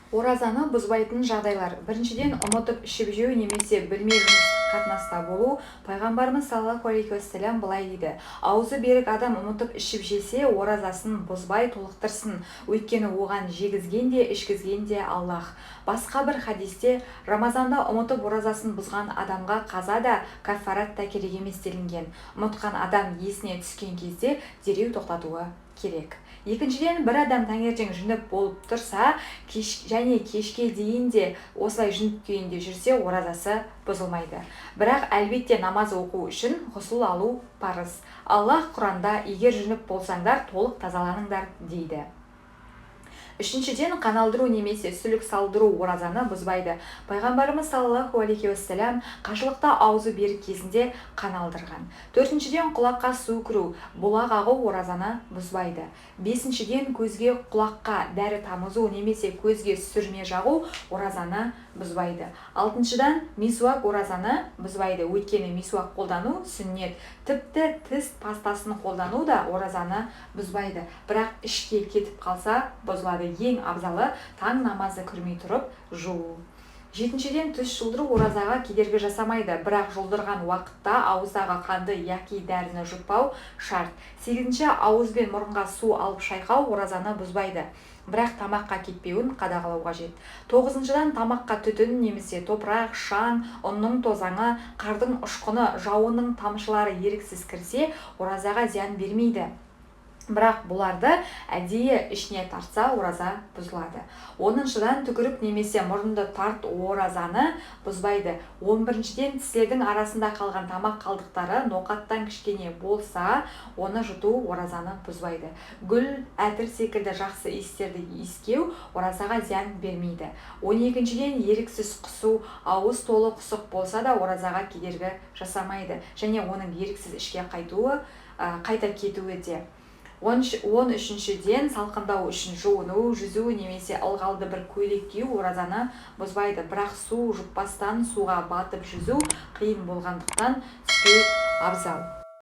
Оразаны бұзбайтын жағдайлар. Біріншіден, ұмытып ішіп жеу немесе білмей жыныстық қатынаста болу. Пайғамбарымыз саллаллаху алейхи уассалам былай дейді: аузы берік адам ұмытып ішіп жесе, оразасын бұзбай толықтырсын. Өйткені оған жегізген де, ішкізген де Аллах. Басқа бір хадисте, Рамазанда ұмытып оразасын бұзған адамға қаза да, кафарат та керек емес делінген. Ұмытқан адам есіне түскен кезде дереу тоқтатуы керек. Екіншіден, бір адам таңертең жүніп болып тұрса, және кешке дейін де осылай жүніп күйінде жүрсе, оразасы бұзылмайды. Бірақ әлбетте намаз оқу үшін ғұсыл алу парыз. Аллах Құранда: егер жүніп болсаңдар, толық тазаланыңдар дейді. Үшіншіден, қан алдыру немесе сүлік салдыру оразаны бұзбайды. Пайғамбарымыз саллаллаху алейхи уассалам қажылықта аузы берік кезінде қан алдырған. Төртіншіден, құлаққа су кіру, бұлақ ағу оразаны бұзбайды. Бесіншіден, көзге, құлаққа дәрі тамызу немесе көзге сүрме жағу оразаны бұзбайды. Алтыншыдан, мисуак оразаны бұзбайды. Өйткені мисуак қолдану сүннет. Тіпті тіс пастасын қолдану да оразаны бұзбайды. Бірақ ішке кетіп қалса бұзылады. Ең абзалы таң намазы кірмей тұрып жуу. Жетіншіден, түс жұлдыру оразаға кедергі жасамайды, бірақ жұлдырған уақытта ауыздағы қанды яки дәріні жұтпау шарт. Сегізінші, ауыз бен мұрынға су алып шайқау оразаны бұзбайды, бірақ тамаққа кетпеуін қадағалау қажет. Тоғызыншыдан, тамаққа түтін немесе топырақ, шаң, ұнның тозаңы, қардың ұшқыны, жауынның тамшылары еріксіз кірсе, оразаға зиян бермейді. Бірақ бұларды әдейі ішіне тартса, ораза бұзылады. 10-шыдан, түкірік немесе мұрынды тарт оразаны бұзбайды. 11-шіден, тістердің арасында қалған тамақ қалдықтары ноқаттан кішкене болса, оны жұту оразаны бұзбайды. Гүл, әтір секілді жақсы иістерді иіскеу оразаға зиян бермейді. 12-шіден, еріксіз құсу, ауыз толы құсық болса да оразаға кедергі жасамайды, және оның еріксіз ішке қайта кетуі де. 13-шіден, салқындау үшін жуыну, жүзу немесе ылғалды бір көйлек кию оразаны бұзбайды. Бірақ су жұтпастан суға батып жүзу қиын болғандықтан түспеу абзал.